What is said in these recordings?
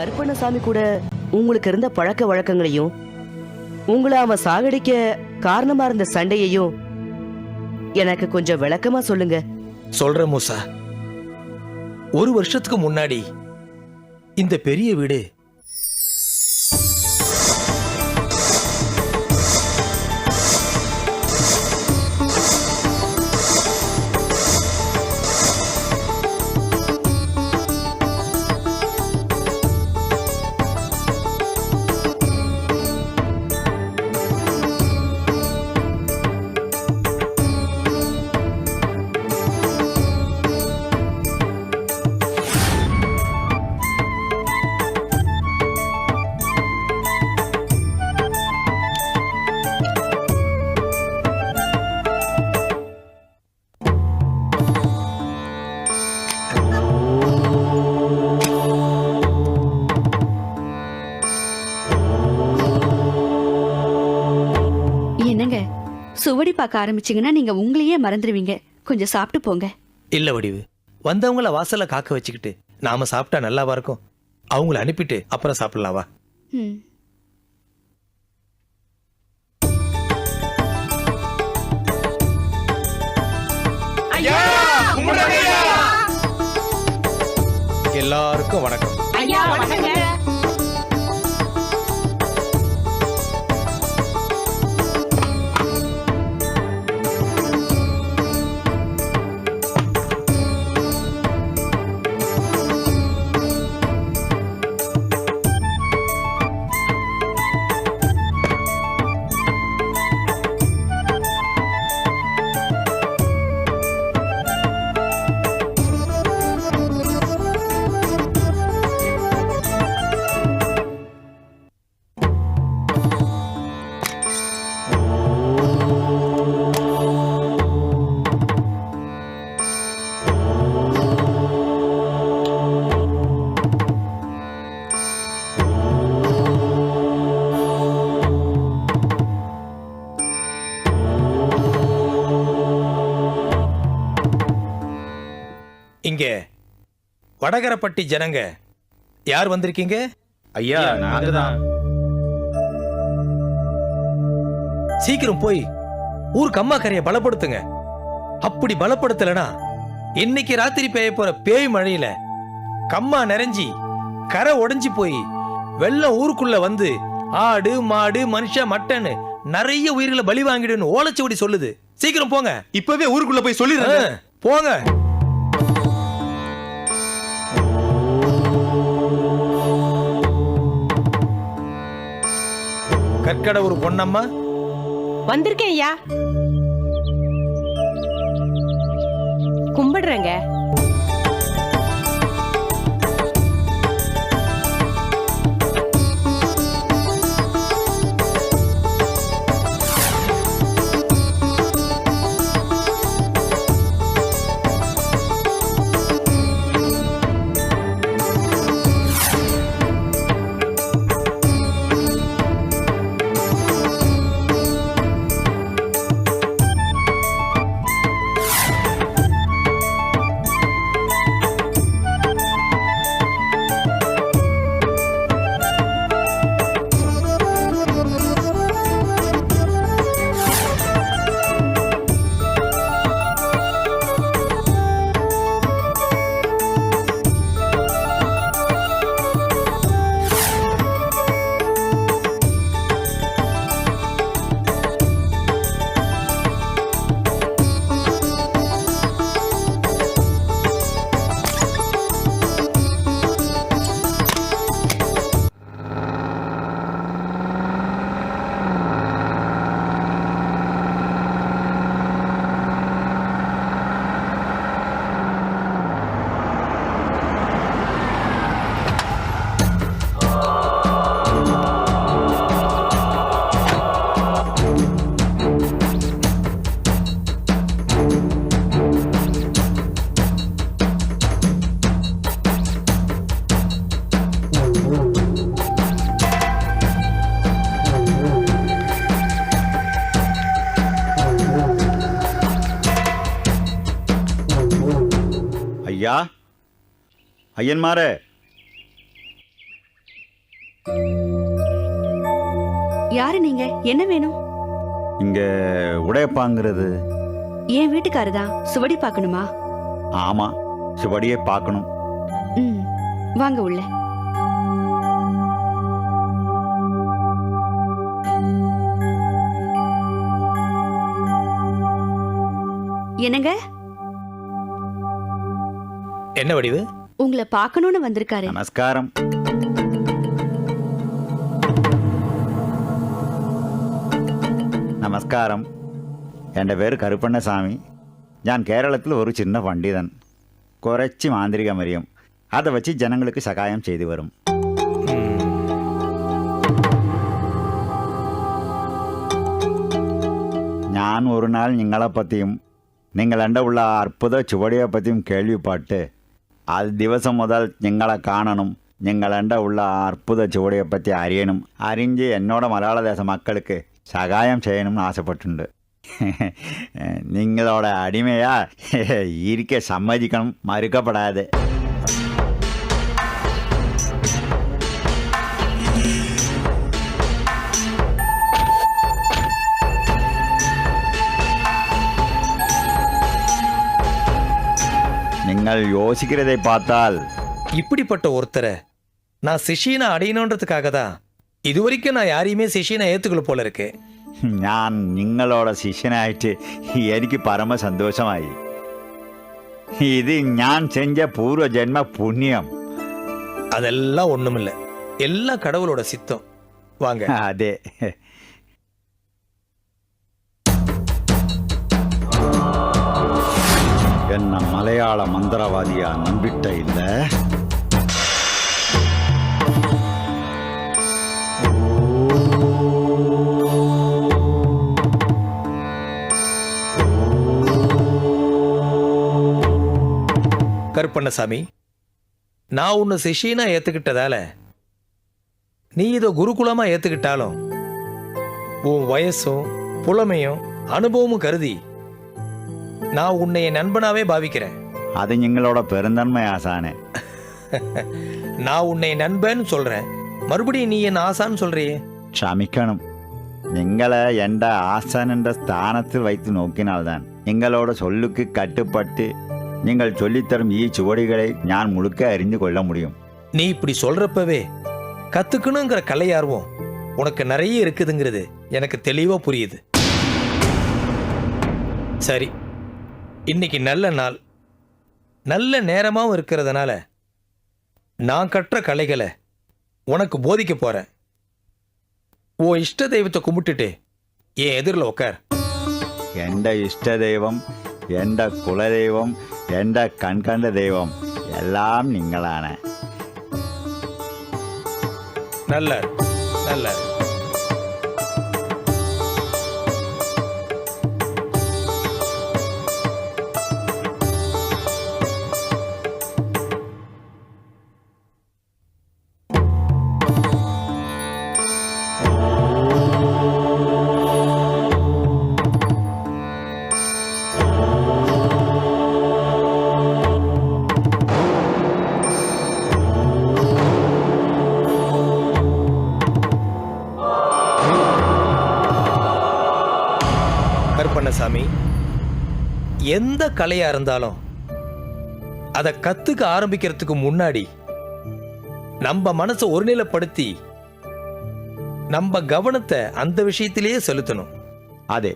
கருப்பண்ணசாமி கூட உங்களுக்கு இருந்த பழக்க வழக்கங்களையும் உங்களை அவன் சாகடிக்க காரணமா இருந்த சண்டையையும் எனக்கு கொஞ்சம் விளக்கமா சொல்லுங்க. சொல்ற மூசா, ஒரு வருஷத்துக்கு முன்னாடி இந்த பெரிய வீடு சுவடி பார்க்க ஆரம்பிச்சீங்கன்னா நீங்க உங்களையே மறந்துடுவீங்க. கொஞ்சம் சாப்பிட்டு போங்க. இல்ல வடிவு, வந்தவங்கள வாசல்ல காக்க வச்சுக்கிட்டு நாம சாப்பிட்டா நல்லாவா இருக்கும்? அவங்கள அனுப்பிட்டு அப்புறம் சாப்பிடலாவா? எல்லாருக்கும் வணக்கம். இங்க வடகரப்பட்டி ஜனங்க யார் வந்திருக்கீங்க? ஐயா, நாங்கதான். சீக்கிரம் போய் ஊருக்கு அம்மா கரையை பலப்படுத்துங்க. அப்படி பலப்படுத்தலனா இன்னைக்கு ராத்திரி பெய்ய போற பேய் மழையில கம்மா நிறைஞ்சி கரை உடைஞ்சு போய் வெள்ளம் ஊருக்குள்ள வந்து ஆடு மாடு மனுஷ மட்டன் நிறைய உயிர்களை பலி வாங்கிடுன்னு ஓலைச்சுவடி சொல்லுது. சீக்கிரம் போங்க. இப்பவே ஊருக்குள்ள போய் சொல்லிடுறேன். போங்க. கற்கட ஒரு பொன்னம்மா வந்திருக்கேன் ஐயா. கும்பிடுறேங்க. ஐயா, ஐயன்மாரே, யாரு நீங்க? என்ன வேணும்? இங்க உடையப்பாங்கிறது. என் வீட்டுக்காரதான். சுவடி பார்க்கணுமா? ஆமா, சுவடியை பார்க்கணும். ம், வாங்க உள்ள. என்னங்க, என்ன வடிவு? உங்களை பார்க்கணும்னு வந்திருக்காரு. நமஸ்காரம். നമസ്കാരം. എൻ്റെ പേര് കരുപ്പണ്ണസ്വാമി. ഞാൻ കേരളത്തിൽ ഒരു ചിന്ന പണ്ഡിതൻ. കുറച്ച് മാന്ത്രികമറിയും. அதை வச்சு ஜனங்களுக்கு சகாயம் செய்து வரும். ഞാൻ ഒരു നാൾ നിങ്ങളെപ്പറ്റിയും നിങ്ങളുടെ ഉള്ള അത്ഭുത ചുവടിയെ പറ്റിയും കേൾവിപ്പെട്ട് അത് ദിവസം മുതൽ നിങ്ങളെ കാണണം, നിങ്ങളുടെ ഉള്ള അത്ഭുത ചുവടിയെ പറ്റി അറിയണം, അറിഞ്ഞ് എന്നോട് മലയാളദേശ മക്കൾക്ക് സഹായം ചെയ്യണമെന്ന് ആശപ്പെട്ടിട്ടുണ്ട്. നിങ്ങളോட അടിമയാ ഇരിക്കെ സമ്മതിക്കണം, മറുക്കപ്പെടാതെ. நீங்கள் யோசிக்கிறதை பார்த்தால் இப்படிப்பட்ட ஒருத்தரை நான் சிஷியனை அடையணுன்றதுக்காக தான் இதுவரைக்கும் நான் யாரையுமே சிஷியனை ஏத்துக்கல போல இருக்கு. ഞാൻ നിങ്ങളോட ശിഷ്യനായിട്ട് എനിക്ക് പരമ സന്തോഷമായി. ഇത് ഞാൻ செஞ்ச பூர்வ ஜென்ம புண்ணியம். அதெல்லாம் ஒண்ணுமில்ல, எல்லாம் கடவுளோட சித்தம். வாங்க. അതെ. என்ன மலையாள மந்திரவாதியா நம்பிட்ட இல்ல? கருப்பண்ணசாமி, நான் உன்னை சிஷியனா ஏத்துக்கிட்டதால நீ இதை குருகுலமா ஏத்துக்கிட்டாலும் உன் வயசும் புலமையும் அனுபவமும் கருதி நான் உன்னை என் நண்பனாவே பாவிக்கிறேன். அது നിങ്ങളோட பெருந்தன்மை ஆசானே. நான் உன்னை நண்பன்னு சொல்றேன், மறுபடியும் நீ என் ஆசான்னு சொல்றியே. ക്ഷമിക്കണം. നിങ്ങളെ എൻ്റെ ആസാനന്റെ സ്ഥാനത്തിൽ வைத்து നോക്കിനാൽதான் നിങ്ങളோட சொல்லுக்கு கட்டுப்பட்டு நீங்கள் சொல்லித்தரும் ஈ சுவடிகளை நான் முழுக்க அறிந்து கொள்ள முடியும். நீ இப்படி சொல்றப்பவே கத்துக்கணுங்கிற கலையார்வம் உனக்கு நிறைய இருக்குதுங்கிறது எனக்கு தெளிவா புரியுது. சரி, இன்னைக்கு நல்ல நாள், நல்ல நேரமாவும் இருக்கிறதுனால நான் கற்ற கலைகளை உனக்கு போதிக்க போறேன். ஓ இஷ்ட தெய்வத்தை கும்பிட்டுட்டு என் எதிரில் உட்கார். എൻ്റെ ഇഷ്ടദൈവം, എൻ്റെ കുലദൈവം, എൻ്റെ കൺകണ്ട ദൈവം എല്ലാം നിങ്ങളാണ്. நல்ல நல்ல கருப்பண்ணசாமி, எந்த கலையா இருந்தாலும் அதை கத்துக்க ஆரம்பிக்கிறதுக்கு முன்னாடி நம்ம மனசை ஒருநிலைப்படுத்தி நம்ம கவனத்தை அந்த விஷயத்திலேயே செலுத்தணும். അതെ.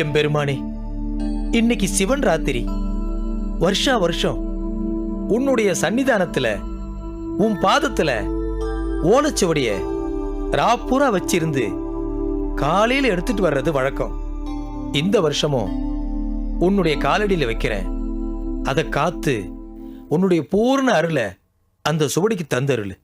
எம்பெருமானே, இன்னைக்கு சிவன் ராத்திரி. வருஷா வருஷம் உன்னுடைய சன்னிதானத்துல உன் பாதத்துல ஓலைச்சுவடிய ராப்பூரா வச்சிருந்து காலையில எடுத்துட்டு வர்றது வழக்கம். இந்த வருஷமும் உன்னுடைய காலடியில வைக்கிறேன். அதை காத்து உன்னுடைய பூர்ண அருளை அந்த சுவடிக்கு தந்தருளு.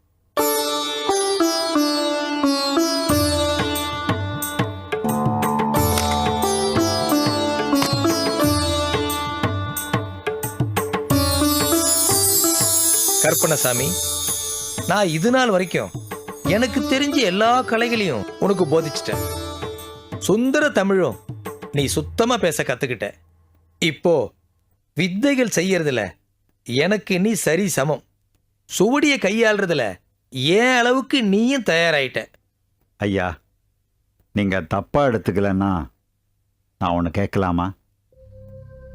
கற்பனசாமி, நான் இது நாள் வரைக்கும் எனக்கு தெரிஞ்ச எல்லா கலைகளையும் உனக்கு போதிச்சிட்டேன். சுந்தர தமிழும் நீ சுத்தமா பேச கத்துக்கிட்ட. இப்போ வித்தைகள் செய்யறதுல எனக்கு நீ சரி சமம். சுவடியை கையாளுறதுல ஏன் அளவுக்கு நீயும் தயாராயிட்ட. ஐயா, நீங்கள் தப்பாக எடுத்துக்கலன்னா நான் ஒன்று கேட்கலாமா?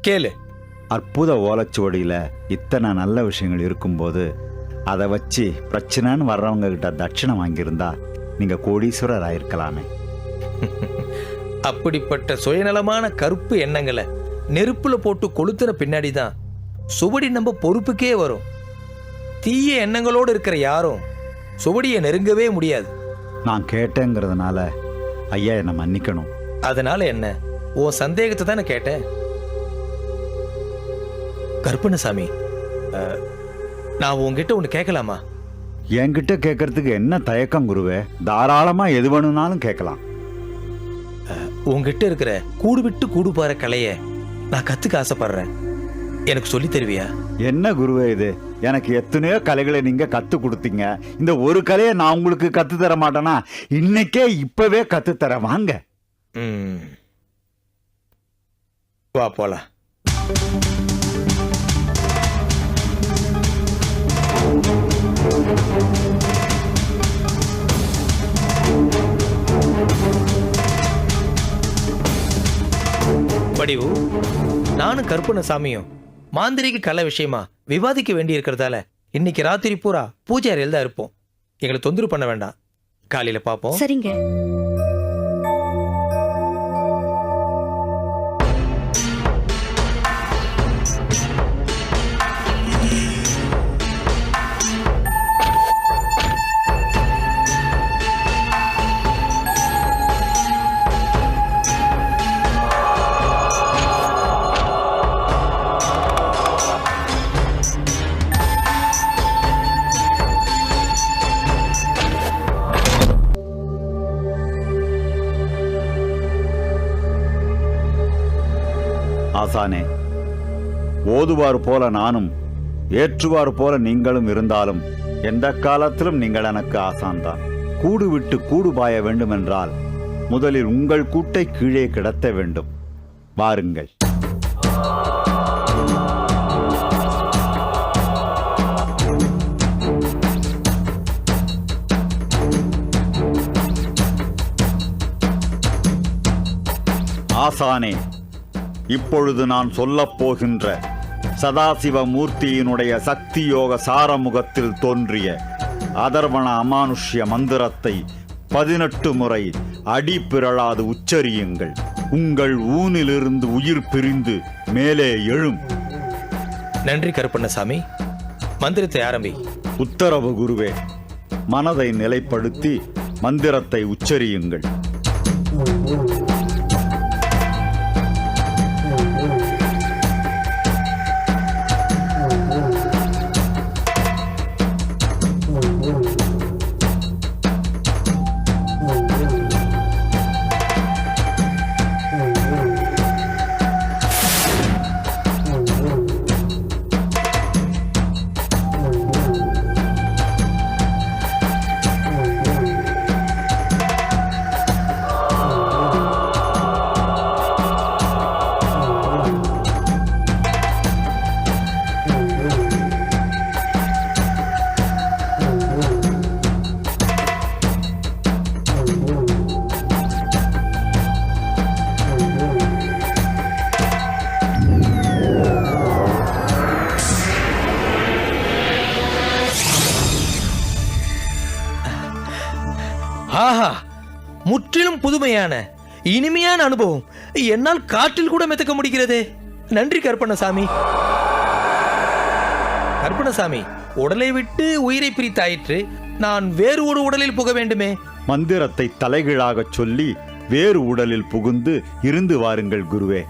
கேளு. அற்புத ஓலைச்சுவடியில் இத்தனை நல்ல விஷயங்கள் இருக்கும்போது அதை வச்சு பிரச்சனைன்னு வர்றவங்க கிட்ட தட்சிணை வாங்கியிருந்தா நீங்கள் கோடீஸ்வரர் ஆயிருக்கலாமே. அப்படிப்பட்ட சுயநலமான கருப்பு எண்ணங்களை நெருப்புல போட்டு கொளுத்துற பின்னாடி தான் சுவடி நம்ம பொறுப்புக்கே வரும். தீய எண்ணங்களோடு இருக்கிற யாரும் சுவடியை நெருங்கவே முடியாது. நான் கேட்டேங்கிறதுனால ஐயா என்னை மன்னிக்கணும். அதனால என்ன, உன் சந்தேகத்தை தானே கேட்டேன். கற்பனசாமி, நான் உன்கிட்ட ஒன்று கேட்கலாமா? என்கிட்ட கேட்கறதுக்கு என்ன தயக்கம் குருவே? தாராளமாக எது வேணும்னாலும் கேட்கலாம். உன்கிட்ட இருக்கிற கூடு விட்டு கூடு பாற கலைய நான் கத்துக்க ஆசைப்படுறேன். எனக்கு சொல்லி தருவியா? என்ன குருவே இது? எனக்கு எத்தனையோ கலைகளை நீங்க கத்து கொடுத்தீங்க. இந்த ஒரு கலையை நான் உங்களுக்கு கத்து தர மாட்டேனா? இன்னைக்கே இப்பவே கத்து தர வாங்க. வா போலாம். வடிவு, நானும் கற்பனசாமியும் மாந்திரிக கலை விஷயமா விவாதிக்க வேண்டி இருக்கிறதால இன்னைக்கு ராத்திரி பூரா பூஜை அறையில் தான் இருப்போம். எங்களை தொந்தரவு பண்ண வேண்டாம். காலையில பாப்போம். சரிங்க. ஆசானே, ஓதுவார் போல நானும் ஏற்றுவார் போல நீங்களும் இருந்தாலும் எந்த காலத்திலும் நீங்கள் எனக்கு ஆசான்தான். கூடு விட்டு கூடு பாய வேண்டுமென்றால் முதலில் உங்கள் கூட்டை கீழே கிடத்த வேண்டும். வாருங்கள். ஆசானே, இப்பொழுது நான் சொல்லப் போகின்ற சதாசிவ மூர்த்தியினுடைய சக்தி யோக சாரமுகத்தில் தோன்றிய அதர்வண அமானுஷ்ய மந்திரத்தை 18 முறை அடி பிறழாது உச்சரியுங்கள். உங்கள் ஊனிலிருந்து உயிர் பிரிந்து மேலே எழும். நன்றி கருப்பண்ணசாமி. மந்திரத்தை ஆரம்பி. உத்தரவு குருவே. மனதை நிலைப்படுத்தி மந்திரத்தை உச்சரியுங்கள். ஆஹா, முற்றிலும் புதுமையான இனிமையான அனுபவம். என்னால் காற்றில் கூட மிதக்க முடிகிறதே. நன்றி கற்பணசாமி. கற்பணசாமி, உடலை விட்டு உயிரை பிரித்தாயிற்று. நான் வேறு ஒரு உடலில் புக வேண்டுமே. மந்திரத்தை தலைகீழாகச் சொல்லி வேறு உடலில் புகுந்து இருந்து வாருங்கள் குருவே.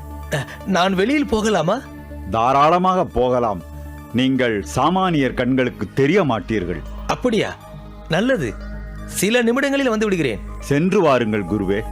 நான் வெளியில் போகலாமா? தாராளமாக போகலாம். நீங்கள் சாமானியர் கண்களுக்கு தெரிய மாட்டீர்கள். அப்படியா? நல்லது. சில நிமிடங்களில் வந்து விடுகிறேன். சென்று வாருங்கள் குருவே.